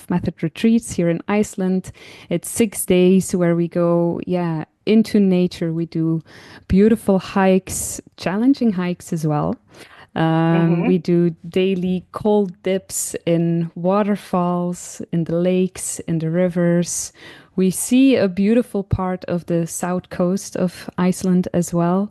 Hof Method retreats here in Iceland. It's 6 days where we go, into nature. We do beautiful hikes, challenging hikes as well. We Hmm. do daily cold dips in waterfalls, in the lakes, in the rivers. We see a beautiful part of the south coast of Iceland as well.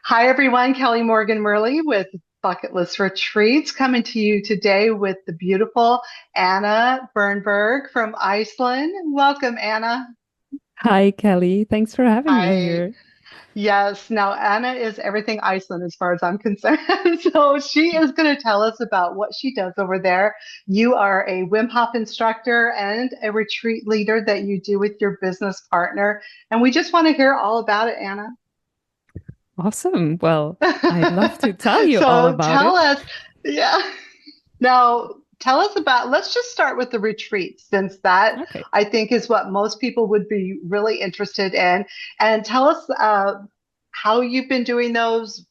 Hi, everyone. Kelly Morgan Murley with Bucket List Retreats coming to you today with the beautiful Anna Bernburg from Iceland. Welcome, Anna. Hi, Kelly. Thanks for having me Hi. here. Yes, now Anna is everything Iceland as far as I'm concerned. So she is going to tell us about what she does over there. You are a Wim Hof instructor and a retreat leader that you do with your business partner. And we just want to hear all about it, Anna. Awesome. Well, I'd love to tell you all So about tell it. us, yeah. Now, tell us about, let's just start with the retreat, since that Okay. I think is what most people would be really interested in. And tell us how you've been doing those,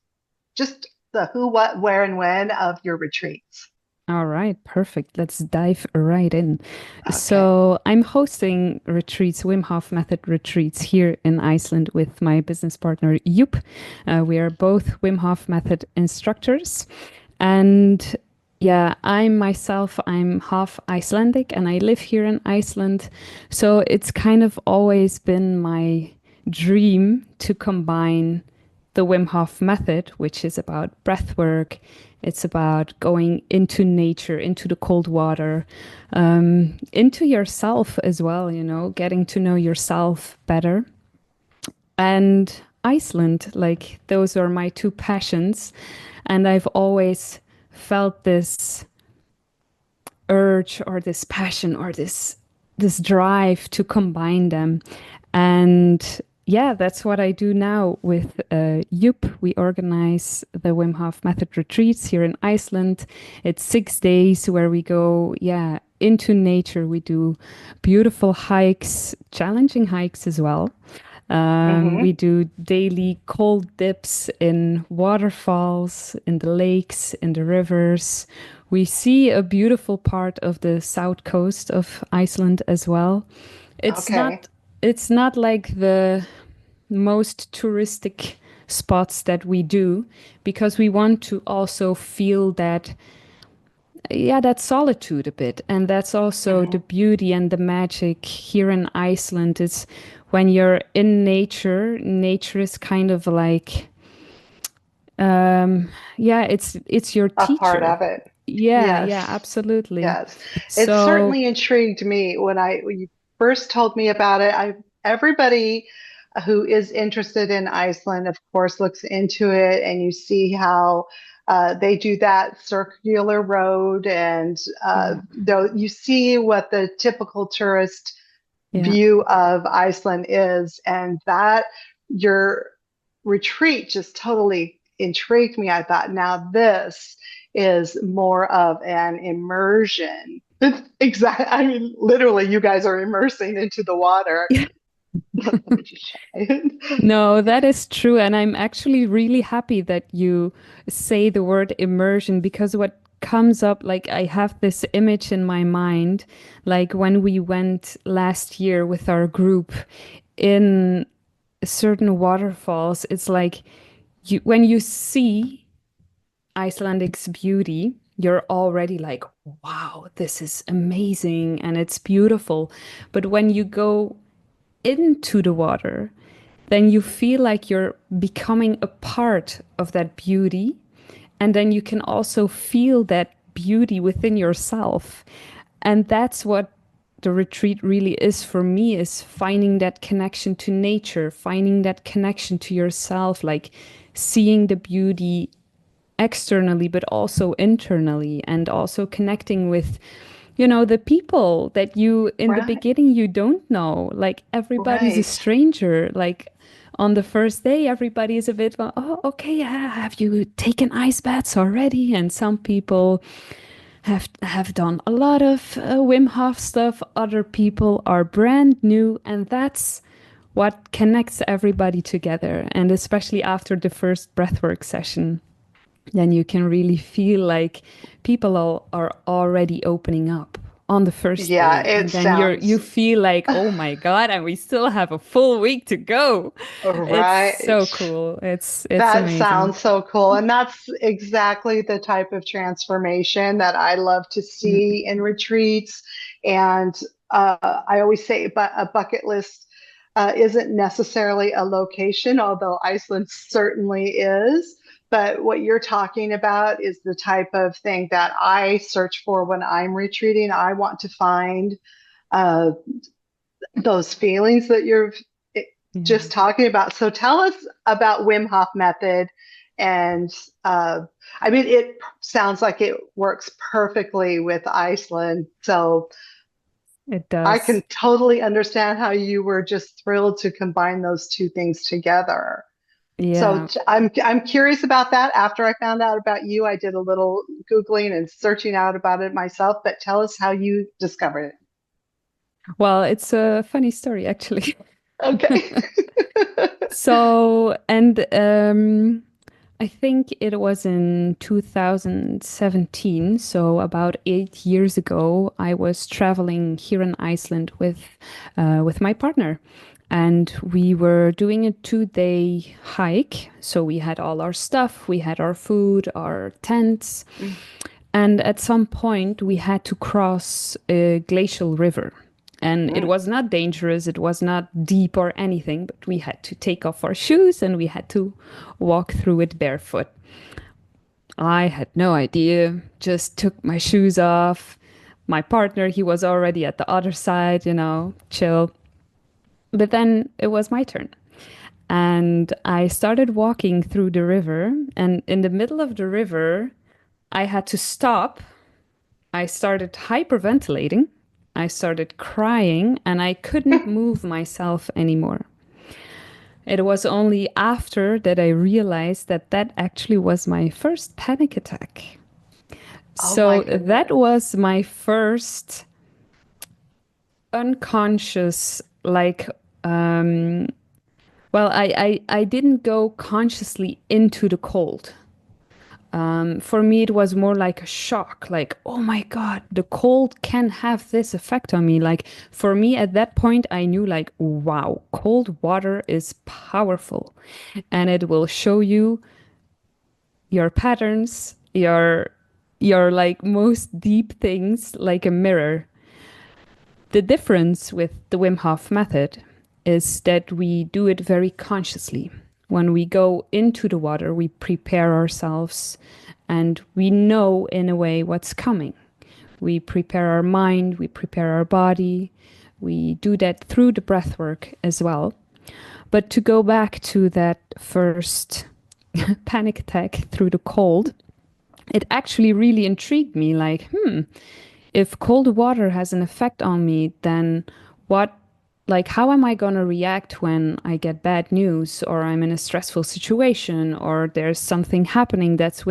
just the who, what, where, and when of your retreats. All right, perfect. Let's dive right in. Okay. So, I'm hosting retreats, Wim Hof Method retreats here in Iceland with my business partner, Joep. We are both Wim Hof Method instructors. And I'm half Icelandic and I live here in Iceland. So, it's kind of always been my dream to combine the Wim Hof method, which is about breath work. It's about going into nature, into the cold water, into yourself as well, getting to know yourself better. And Iceland, like those are my two passions. And I've always felt this urge or this passion or this drive to combine them. And that's what I do now with Joep. We organize the Wim Hof Method retreats here in Iceland. It's 6 days where we go, into nature. We do beautiful hikes, challenging hikes as well. We Hmm. do daily cold dips in waterfalls, in the lakes, in the rivers. We see a beautiful part of the south coast of Iceland as well. It's Okay. not it's not like the most touristic spots that we do because we want to also feel that solitude a bit. And that's also the Hmm. beauty and the magic here in Iceland is when you're in nature, nature is kind of like, it's your A part teacher. of it. Yeah, Yes. absolutely. Yes. It So, certainly intrigued me when you first told me about it. Everybody who is interested in Iceland, of course, looks into it, and you see how they do that circular road, and yeah, though you see what the typical tourist yeah. view of Iceland is, and that your retreat just totally intrigued me. I thought, now this is more of an immersion. Exactly. I mean, literally, you guys are immersing into the water. Let me just shut it. No, that is true. And I'm actually really happy that you say the word immersion because what comes up, like I have this image in my mind, like when we went last year with our group in certain waterfalls, it's like when you see Icelandic's beauty, you're already like, wow, this is amazing and it's beautiful. But when you go into the water, then you feel like you're becoming a part of that beauty. And then you can also feel that beauty within yourself. And that's what the retreat really is for me is finding that connection to nature, finding that connection to yourself, like seeing the beauty externally, but also internally, and also connecting with the people that you in the Right, beginning you don't know. Like everybody's a right. stranger. Like on the first day, everybody is a bit, oh, okay, have you taken ice baths already? And some people have done a lot of Wim Hof stuff. Other people are brand new, and that's what connects everybody together. And especially after the first breathwork session, then you can really feel like people are already opening up on the first Yeah, day, it and then you sounds feel like, oh my God, and we still have a full week to go. It's right. so cool. It's That amazing. sounds so cool. And that's exactly the type of transformation that I love to Mm. see in retreats. And I always say, but a bucket list isn't necessarily a location, although Iceland certainly is. But what you're talking about is the type of thing that I search for when I'm retreating. I want to find uh, those feelings that you're Yeah. just talking about. So tell us about Wim Hof Method. And uh, I mean, it sounds like it works perfectly with Iceland. So It I can does. totally understand how you were just thrilled to combine those two things together. So Yeah. I'm curious about that. After I found out about you, I did a little Googling and searching out about it myself, but tell us how you discovered it. Well, it's a funny story, actually. Okay. So, and I think it was in 2017, so about 8 years ago, I was traveling here in Iceland with my partner. And we were doing a 2 day hike. So we had all our stuff, we had our food, our tents. And at some point, we had to cross a glacial river. And it Mm. was not dangerous, it was not deep or anything, but we had to take off our shoes and we had to walk through it barefoot. I had no idea, just took my shoes off. My partner, he was already at the other side, chill. But then it was my turn. And I started walking through the river. And in the middle of the river, I had to stop. I started hyperventilating. I started crying and I couldn't move myself anymore. It was only after that I realized that that actually was my first panic attack. Oh my So that goodness. was my first unconscious, like, well, I didn't go consciously into the cold. For me, it was more like a shock, like, oh my God, the cold can have this effect on me. Like, for me at that point, I knew, like, wow, cold water is powerful and it will show you your patterns, your like most deep things like a mirror. The difference with the Wim Hof method is that we do it very consciously. When we go into the water, we prepare ourselves and we know in a way what's coming. We prepare our mind, we prepare our body. We do that through the breath work as well. But to go back to that first panic attack through the cold, it actually really intrigued me. Like, if cold water has an effect on me, then what, like, how am I going to react when I get bad news or I'm in a stressful situation or there's something happening that's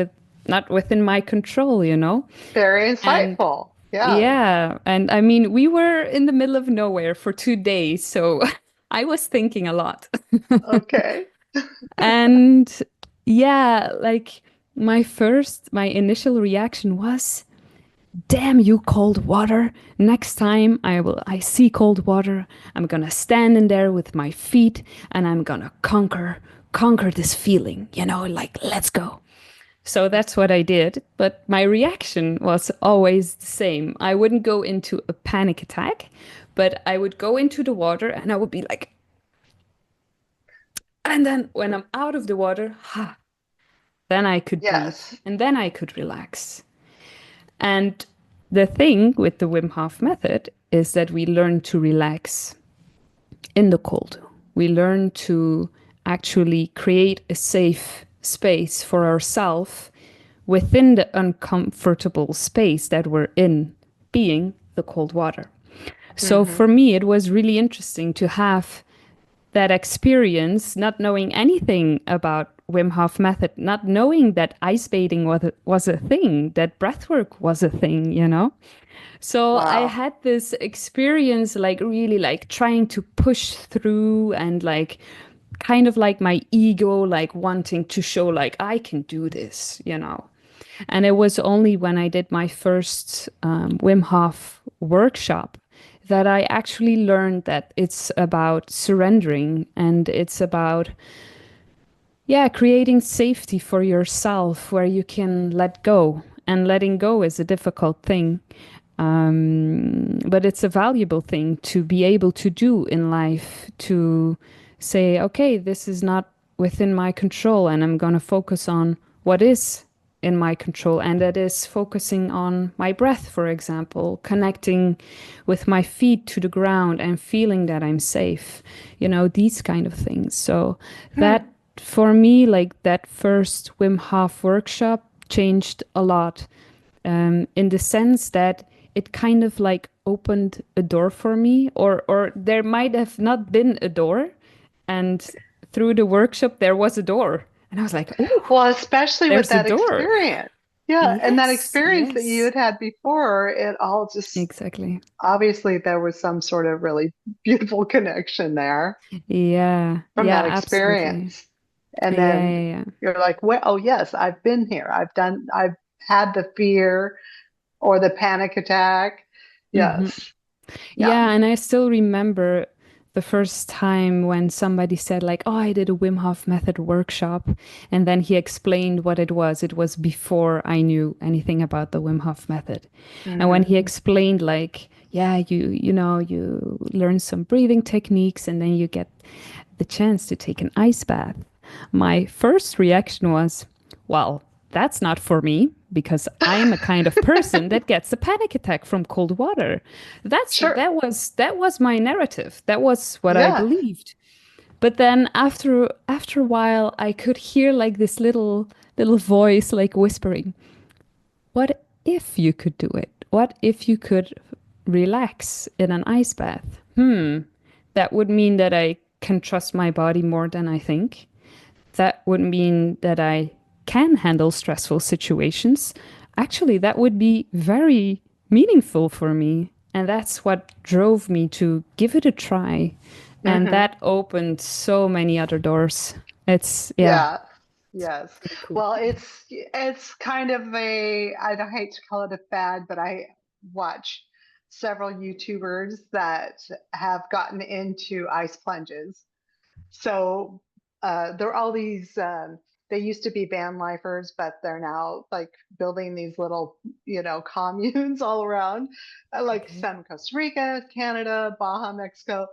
not within my control, you know? Very And insightful. Yeah. yeah, and I mean, we were in the middle of nowhere for 2 days, so I was thinking a lot. Okay. And yeah, like my initial reaction was, damn you, cold water. Next time I see cold water, I'm gonna stand in there with my feet and I'm gonna conquer this feeling, like let's go. So that's what I did, but my reaction was always the same. I wouldn't go into a panic attack, but I would go into the water and I would be like, and then when I'm out of the water, then I could breathe Yes. and then I could relax. And the thing with the Wim Hof method is that we learn to relax in the cold. We learn to actually create a safe space for ourselves within the uncomfortable space that we're in, being the cold water. So Hmm. for me, it was really interesting to have that experience, not knowing anything about Wim Hof Method, not knowing that ice bathing was a thing, that breathwork was a thing, you know? So I Wow. had this experience, like really like trying to push through and like kind of like my ego, like wanting to show like I can do this, you know. And it was only when I did my first Wim Hof workshop that I actually learned that it's about surrendering and it's about, yeah, creating safety for yourself where you can let go. And letting go is a difficult thing. But it's a valuable thing to be able to do in life to say, okay, this is not within my control, and I'm going to focus on what is in my control. And that is focusing on my breath, for example, connecting with my feet to the ground and feeling that I'm safe, you know, these kind of things. So that Hmm. for me, like that first Wim Hof workshop changed a lot in the sense that it kind of like opened a door for me, or there might have not been a door, and through the workshop there was a door, and I was like, "Oh, Well, especially with there's a that door." experience. Yeah, and that Yes, experience that you yes, had before, it all just exactly. obviously there was some sort of really beautiful connection there Yeah, from yeah, that absolutely. experience. And Yeah, then yeah, yeah. you're like, well, oh yes, I've been here. I've had the fear or the panic attack. Mhm. Yes. Yeah. Yeah, and I still remember the first time when somebody said like, "Oh, I did a Wim Hof Method workshop," and then he explained what it was. It was before I knew anything about the Wim Hof Method. And when Hmm. he explained like, "Yeah, you know, you learn some breathing techniques and then you get the chance to take an ice bath." My first reaction was, "Well, that's not for me because I'm a kind of person that gets a panic attack from cold water." Sure. That was my narrative. That was what I Yeah. believed. But then after a while I could hear like this little voice like whispering, "What if you could do it? What if you could relax in an ice bath? That would mean that I can trust my body more than I think. That would mean that I can handle stressful situations. Actually, that would be very meaningful for me." And that's what drove me to give it a try. And Hmm. that opened so many other doors. It's, yeah, Yeah. Yes. really cool. Well, it's kind of a I don't hate to call it a fad, but I watch several YouTubers that have gotten into ice plunges. So there are all these. They used to be van lifers, but they're now like building these little, communes all around, like Okay. some Costa Rica, Canada, Baja, Mexico,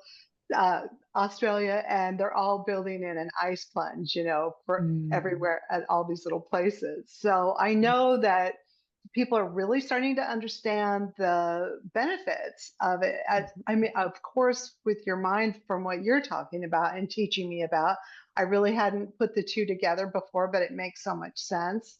uh, Australia, and they're all building in an ice plunge, for Mm. everywhere at all these little places. So I know that people are really starting to understand the benefits of it. I mean, of course, with your mind from what you're talking about and teaching me about, I really hadn't put the two together before, but it makes so much sense.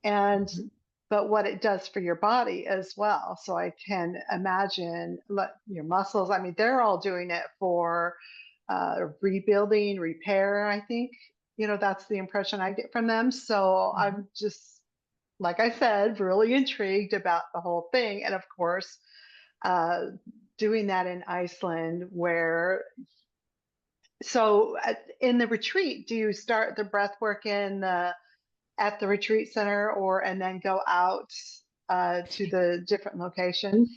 And Mhm. but what it does for your body as well. So I can imagine your muscles. I mean, they're all doing it for rebuilding, repair. I think that's the impression I get from them. So Mhm. I'm just, like I said, really intrigued about the whole thing. And of course, uh, doing that in Iceland, where in the retreat, do you start the breath work at the retreat center, or and then go out to the different locations?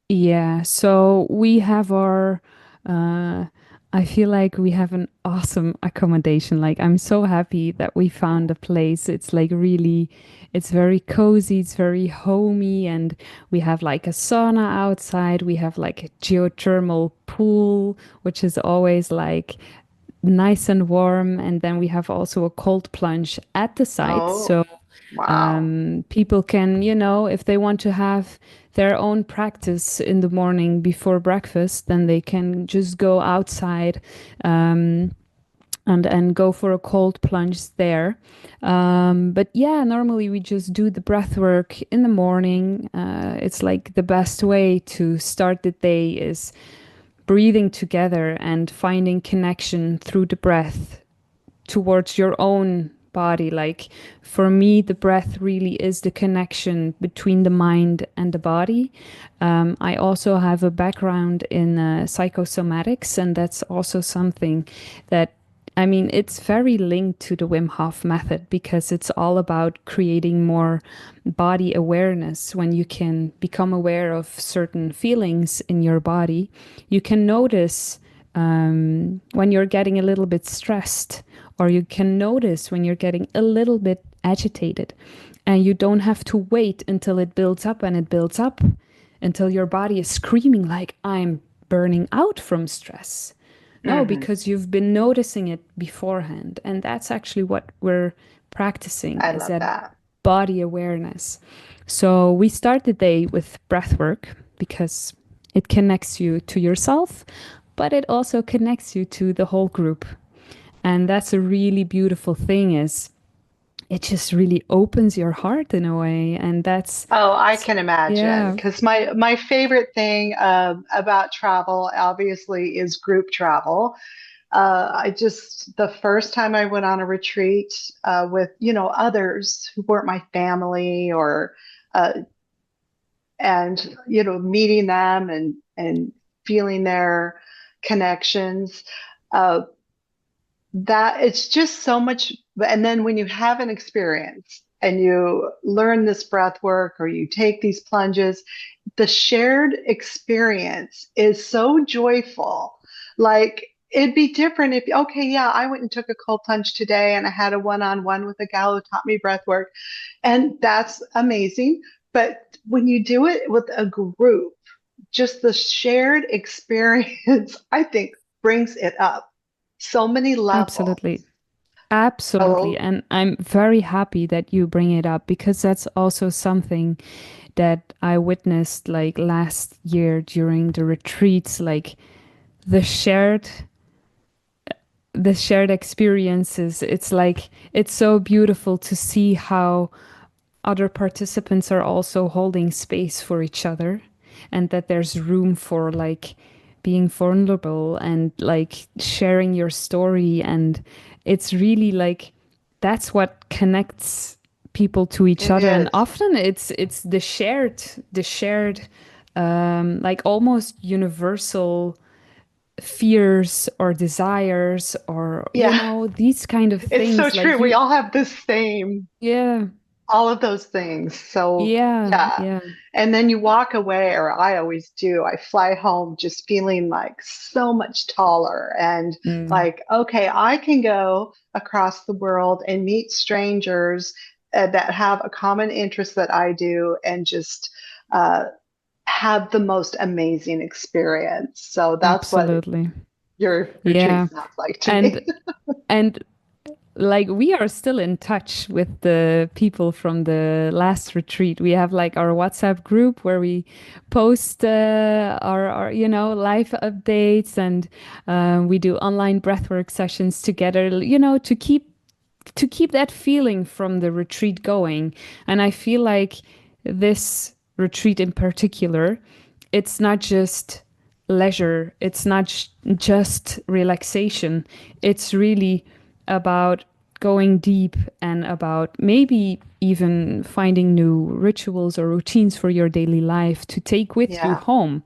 Yeah, so we have our, uh, I feel like we have an awesome accommodation. Like, I'm so happy that we found a place. It's like really, it's very cozy, it's very homey, and we have like a sauna outside. We have like a geothermal pool, which is always like nice and warm. And then we have also a cold plunge at the site. Oh, So wow. people can, you know, if they want to have their own practice in the morning before breakfast, then they can just go outside um, and go for a cold plunge there. But yeah, normally we just do the breath work in the morning. It's like the best way to start the day is breathing together and finding connection through the breath towards your own body. Like for me, the breath really is the connection between the mind and the body. I also have a background in psychosomatics, and that's also something that I mean, it's very linked to the Wim Hof method because it's all about creating more body awareness. When you can become aware of certain feelings in your body, you can notice when you're getting a little bit stressed, or you can notice when you're getting a little bit agitated. And you don't have to wait until it builds up and it builds up until your body is screaming, like, I'm burning out from stress. No, Hmm. because you've been noticing it beforehand. And that's actually what we're practicing I is love that that. body awareness. So we start the day with breath work because it connects you to yourself, but it also connects you to the whole group. And that's a really beautiful thing is it just really opens your heart in a way. And that's, Oh, I can imagine. yeah, Because my favorite thing about travel, obviously, is group travel. I just the first time I went on a retreat with others who weren't my family or uh, and meeting them and feeling their connections. Uh, that it's just so much. And then when you have an experience and you learn this breath work or you take these plunges, the shared experience is so joyful. Like it'd be different if, okay, yeah, I went and took a cold plunge today and I had a one-on-one with a gal who taught me breath work, and that's amazing. But when you do it with a group, just the shared experience, I think, brings it up so many levels. absolutely. Absolutely. So, And I'm very happy that you bring it up because that's also something that I witnessed like last year during the retreats, like the shared the shared experiences. It's like it's so beautiful to see how other participants are also holding space for each other and that there's room for like being vulnerable and like sharing your story, and it's really like that's what connects people to each it other. And is. often it's the shared like almost universal fears or desires or Yeah, these kind of it's so things true. like We you. all have the same, Yeah, all of those things. So, yeah, yeah. yeah. And then you walk away, or I always do. I fly home just feeling like so much taller and Mm. like, okay, I can go across the world and meet strangers that have a common interest that I do and just uh, have the most amazing experience. So that's what Absolutely. your retreat Yeah. sounds like to And me. and like we are still in touch with the people from the last retreat. We have like our WhatsApp group where we post our life updates, and we do online breathwork sessions together, to keep that feeling from the retreat going. And I feel like this retreat in particular, it's not just leisure, it's not just relaxation. It's really about going deep and about maybe even finding new rituals or routines for your daily life to take with you Yeah. home.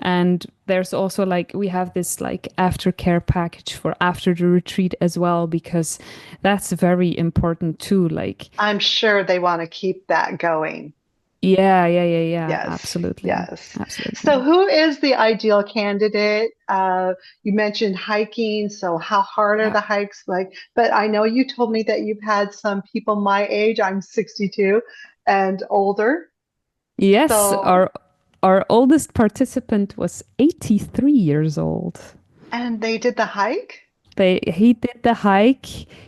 And there's also like we have this like aftercare package for after the retreat as well, because that's very important too. Like, I'm sure they want to keep that going. yeah, yeah, yeah, yeah, Yes, absolutely. yes. So, Absolutely. who is the ideal candidate? You mentioned hiking, so how hard are Yeah. the hikes like? But I know you told me that you've had some people my age, I'm 62 and older. Yes, So, our oldest participant was 83 years old. and they did the hike? He did the hike,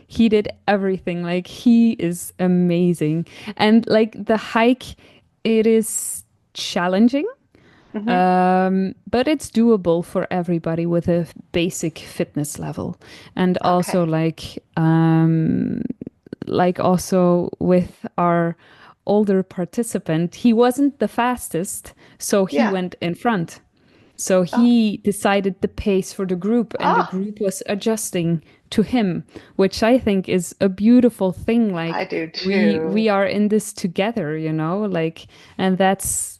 he did everything. Like he is amazing. And like the hike, it is challenging, Hmm. but it's doable for everybody with a basic fitness level. And also Okay. like also with our older participant, he wasn't the fastest, so he Yeah. went in front. So Oh, he decided the pace for the group, and the oh, group was adjusting to him, which I think is a beautiful thing. I Like do we too. are in this together, you know, like, and that's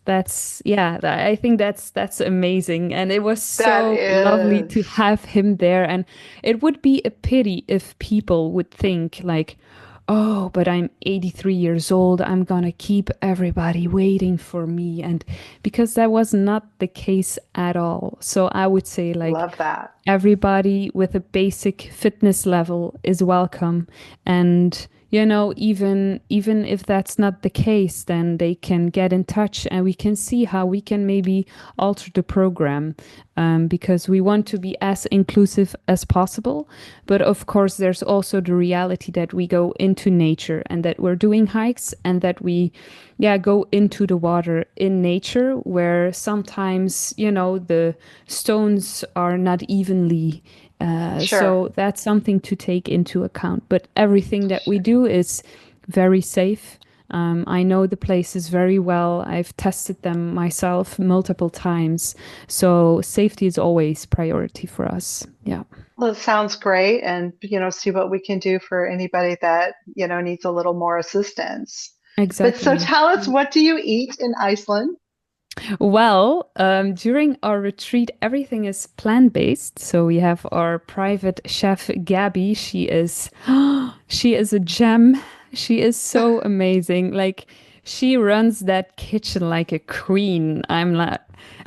yeah, I think that's amazing. And it was That so lovely to is. have him there. And it would be a pity if people would think like, oh, but I'm 83 years old. I'm gonna keep everybody waiting for me. And because that was not the case at all. So I would say, like, Love that. everybody with a basic fitness level is welcome. And, you know, even if that's not the case, then they can get in touch and we can see how we can maybe alter the program, because we want to be as inclusive as possible. But of course, there's also the reality that we go into nature and that we're doing hikes and that we, yeah, go into the water in nature where sometimes, you know, the stones are not evenly. Sure. So that's something to take into account. But everything that we do is very safe. I know the places very well. I've tested them myself multiple times. So safety is always priority for us. Yeah, Well, it sounds great. And, see what we can do for anybody that, needs a little more assistance. But so exactly. tell us, what do you eat in Iceland? Well, during our retreat, everything is plant-based. So we have our private chef, Gabby. She is, she is a gem. She is so amazing. Like she runs that kitchen like a queen. I'm like,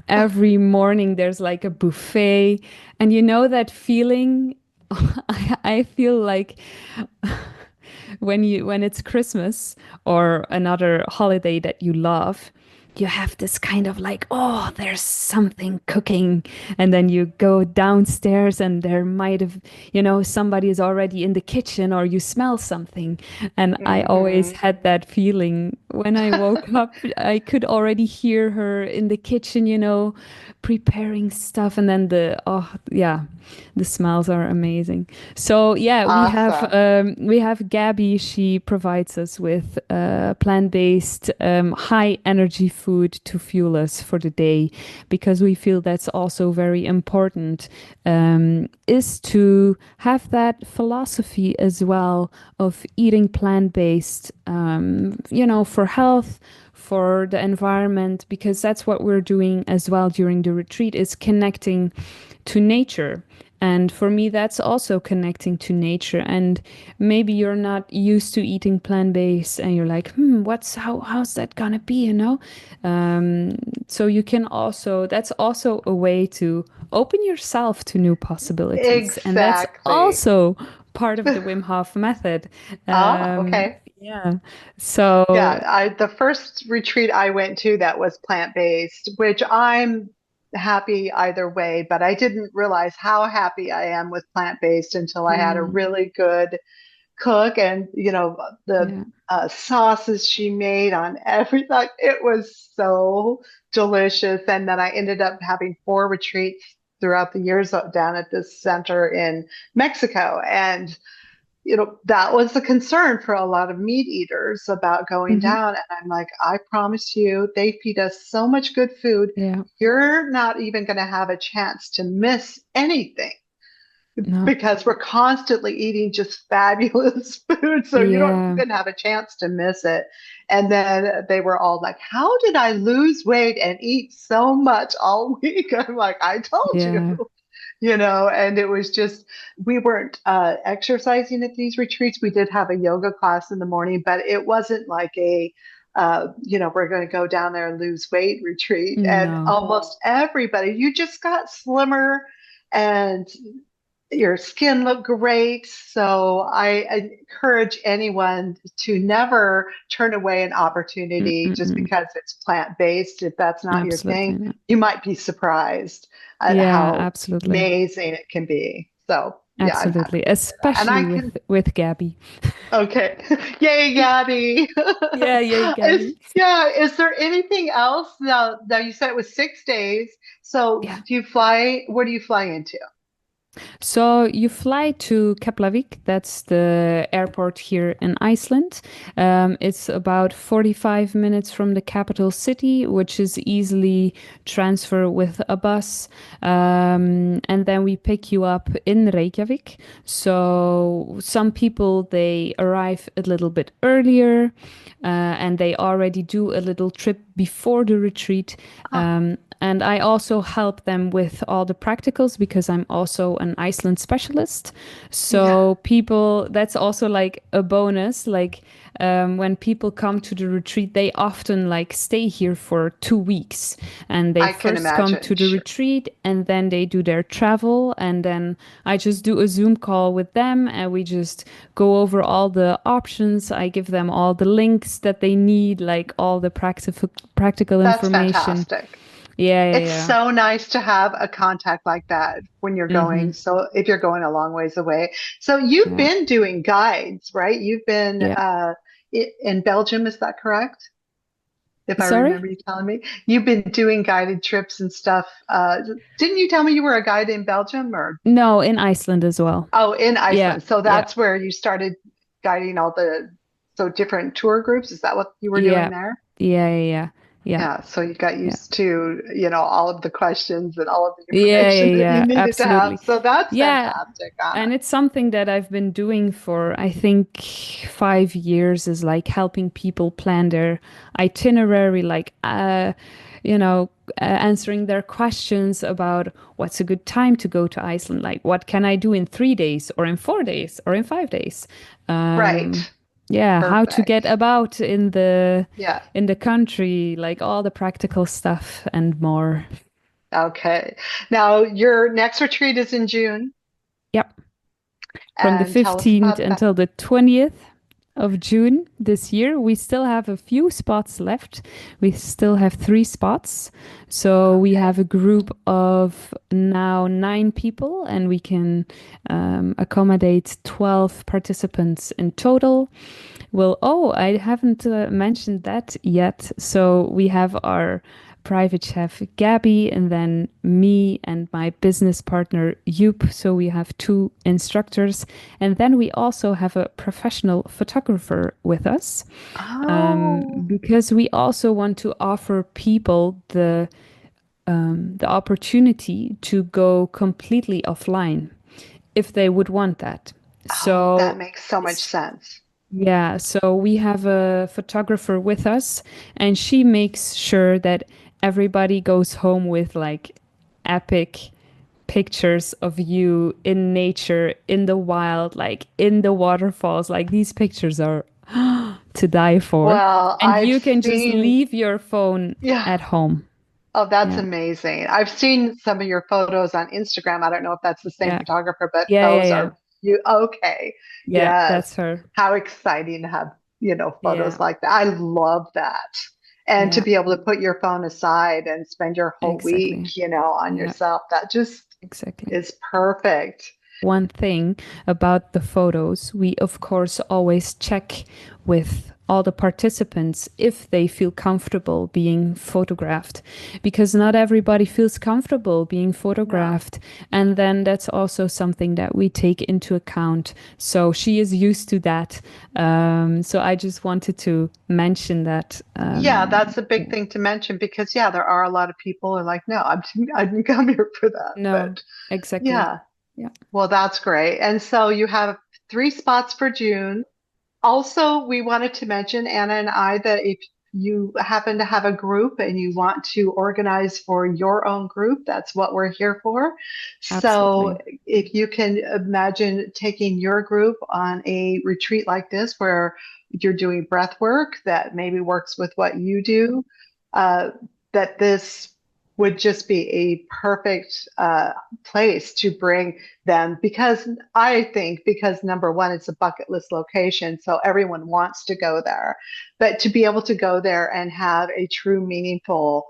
every morning there's like a buffet, and you know that feeling. I feel like when it's Christmas or another holiday that you love, you have this kind of like, oh, there's something cooking. And then you go downstairs and there might have, you know, somebody is already in the kitchen or you smell something. And I always Hmm. had that feeling when I woke up. I could already hear her in the kitchen, you know, preparing stuff. And then oh, yeah, the smells are amazing. So yeah, Awesome. we have Gabby. She provides us with plant-based, high energy food to fuel us for the day, because we feel that's also very important. Is to have that philosophy as well of eating plant-based, you know, for health, for the environment, because that's what we're doing as well during the retreat, is connecting to nature. And for me, that's also connecting to nature. And maybe you're not used to eating plant-based and you're like, how's that gonna be, you know? Um, so you can also, that's also a way to open yourself to new possibilities. And that's Exactly. also part of the Wim Hof method. Oh, okay. Yeah. So, Yeah, the first retreat I went to that was plant-based, which I'm happy either way, but I didn't realize how happy I am with plant-based until I had a mm, really good cook, and the yeah, sauces she made on everything, like, it was so delicious. And then I ended up having four retreats throughout the years down at this center in Mexico, and that was the concern for a lot of meat eaters about going hmm, down. And I'm like, I promise you, they feed us so much good food. yeah, You're not even going to have a chance to miss anything no, because we're constantly eating just fabulous food. So you don't yeah, even have a chance to miss it. And then they were all like, how did I lose weight and eat so much all week? I'm like, I told you. yeah, And it was just, we weren't exercising at these retreats. We did have a yoga class in the morning, but it wasn't like we're going to go down there and lose weight retreat. And no, almost everybody, you just got slimmer and your skin looked great. So I encourage anyone to never turn away an opportunity just Mm-mm-mm. because it's plant-based. If that's not your Absolutely thing, not. you might be surprised at Yeah, how absolutely. amazing it can be. So yeah, I'm happy Absolutely. to hear that. And I Especially can, with Gabby. okay. Yay, Gabby. Yeah, yeah, Gabby. Is there anything else? Now you said it was 6 days. So Yeah. where do you fly into? So you fly to Keflavik, that's the airport here in Iceland. It's about 45 minutes from the capital city, which is easily transfer with a bus. And then we pick you up in Reykjavik. So some people, they arrive a little bit earlier, and they already do a little trip before the retreat. Ah, And I also help them with all the practicals because I'm also an Iceland specialist. yeah, So people, that's also like a bonus. Like when people come to the retreat, they often like stay here for 2 weeks, and they I can first come imagine. to the Sure. retreat and then they do their travel. And then I just do a Zoom call with them and we just go over all the options. I give them all the links that they need, like all the practical That's information. fantastic. Yeah, It's yeah, so nice to have a contact like that when you're yeah. going. So if you're going a long ways away. So you've Yeah. been doing guides, right? You've been Yeah. in Belgium, is that correct? If I Sorry? remember you telling me. You've been doing guided trips and stuff. Didn't you tell me you were a guide in Belgium or No, in Iceland as well. oh, in Yeah. Iceland? So Yeah. that's where you started guiding all the so different tour groups. Is that what you were doing Yeah. there? Yeah. Yeah. Yeah. Yeah. Yeah, so you got Yeah. used to, all of the questions and all of the Yeah. information Yeah. that you Yeah. needed to have. Absolutely. So that's Yeah. fantastic, Anna. And it's something that I've been doing for, I think, 5 years is like helping people plan their itinerary, like, answering their questions about what's a good time to go to Iceland. Like, what can I do in 3 days or in 4 days or in 5 days? Right. Um, yeah, how to get Perfect. about in the Yeah. country, like all the practical stuff and more. Okay. Now, your next retreat is in June, Yep. From the and tell us 15th about that. until the 20th of June this year. We still have a few spots left. We still have 3 spots. So we Okay. have a group of now 9 people, and we can accommodate 12 participants in total. Well, oh, I haven't mentioned that yet. So we have our private chef Gabby, and then me and my business partner Joop. So we have 2 instructors, and then we also have a professional photographer with us, Oh, because we also want to offer people the opportunity to go completely offline if they would want that. oh, that So makes so much sense. yeah, so we have a photographer with us, and she makes sure that everybody goes home with like epic pictures of you in nature, in the wild, like in the waterfalls. Like these pictures are to die for. Well, And I've you can just seen, leave your phone yeah. at home. Oh, that's Yeah, amazing. I've seen some of your photos on Instagram. I don't know if that's the same yeah, photographer, but yeah, yeah, those yeah. are you. Okay. Yeah, Yes. that's her. How exciting to have, photos Yeah, like that. I love that. And to yeah, be able to put your phone aside and spend your whole exactly. week, on Yeah, yourself, that just exactly. is perfect. One thing about the photos, we of course always check with all the participants if they feel comfortable being photographed, because not everybody feels comfortable being No. photographed. And then that's also something that we take into account. So she is used to that. So I just wanted to mention that. Yeah, that's a big thing to mention because yeah, there are a lot of people who are like, no, I didn't come here for that. No, But exactly. yeah. Yeah, Well, that's great. And so you have 3 spots for June. Also, we wanted to mention, Anna and I, that if you happen to have a group and you want to organize for your own group, that's what we're here for. So absolutely. if you can imagine taking your group on a retreat like this, where you're doing breath work that maybe works with what you do, uh, that this would just be a perfect place to bring them because I think because number one, it's a bucket list location, so everyone wants to go there. But to be able to go there and have a true meaningful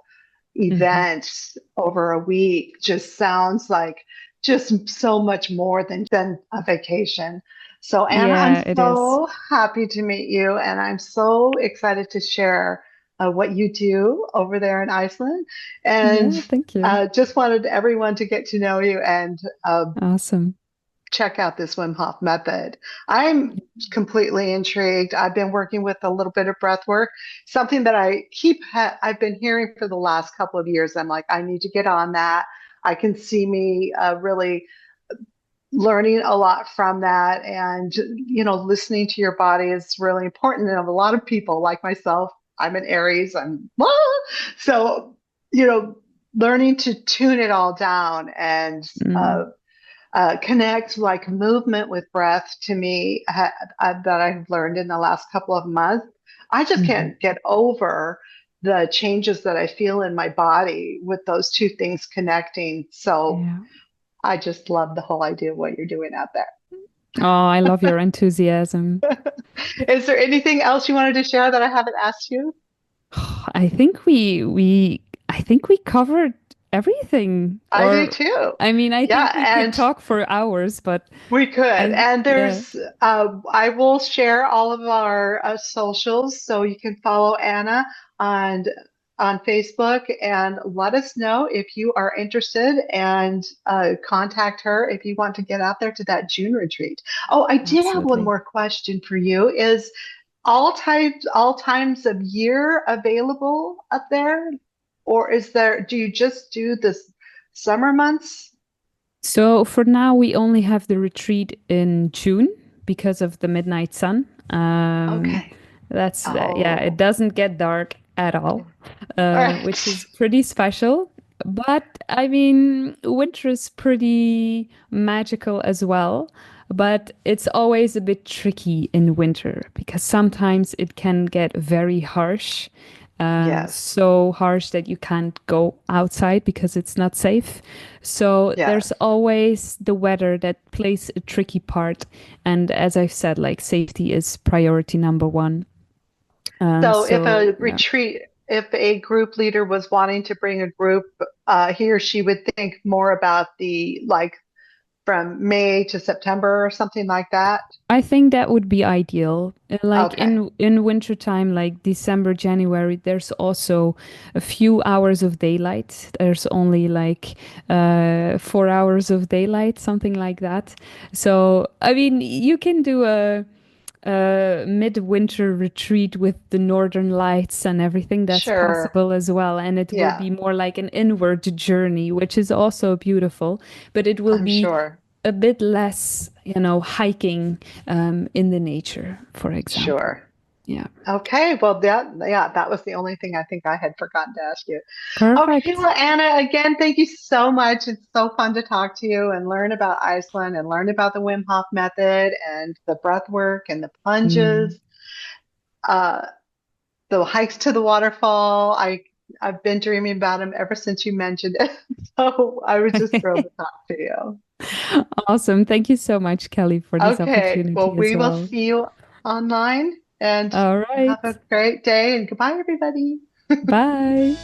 Hmm. event over a week just sounds like just so much more than a vacation. So Anna, I'm Yeah, it is. so happy to meet you and I'm so excited to share what you do over there in Iceland, and Yeah, thank you. just wanted everyone to get to know you and Awesome. check out this Wim Hof method. I'm completely intrigued. I've been working with a little bit of breath work, something that I've been hearing for the last couple of years. I'm like, I need to get on that. I can see me really learning a lot from that, and listening to your body is really important. And a lot of people like myself, I'm an Aries, so you know learning to tune it all down and Mm, connect like movement with breath to me, that I've learned in the last couple of months. I just mhm. can't get over the changes that I feel in my body with those two things connecting. So Yeah. I just love the whole idea of what you're doing out there. Oh, I love your enthusiasm. Is there anything else you wanted to share that I haven't asked you? I think we covered everything. I do Or too. I mean, I Yeah, think we could and talk for hours, but we could. And yeah, I will share all of our socials so you can follow Anna on Facebook and let us know if you are interested, and contact her if you want to get out there to that June retreat. Oh, I did have one absolutely. more question for you. Is all times of year available up there? Or do you just do this summer months? So for now, we only have the retreat in June because of the midnight sun. Okay. Yeah, it Oh. doesn't get dark at all, All which is right. pretty special. But I mean, winter is pretty magical as well. But it's always a bit tricky in winter because sometimes it can get very harsh, Yes. so harsh that you can't go outside because it's not safe. So there's Yes. always the weather that plays a tricky part. And as I've said, like safety is priority number one. So So yeah. if a group leader was wanting to bring a group, he or she would think more about the like from May to September or something like that. I think that would be ideal. Like Okay. in wintertime, like December, January, there's also a few hours of daylight. There's only like 4 hours of daylight, something like that. So I mean, you can do a midwinter retreat with the northern lights and everything. That's Sure. possible as well, and it will Yeah, be more like an inward journey, which is also beautiful. But it will I'm be sure. a bit less, hiking in the nature, for example. Sure. Yeah. Okay, well, that was the only thing I think I had forgotten to ask you. Okay, Perfect. well, Anna, again, thank you so much. It's so fun to talk to you and learn about Iceland and learn about the Wim Hof method and the breath work and the Mm. plunges, uh, the hikes to the waterfall. I've been dreaming about them ever since you mentioned it. So I was just thrilled to talk to you. Awesome. Thank you so much, Kelly, for this Okay, well, opportunity as we will well. see you online, and All have right. a great day, and goodbye, everybody. Bye.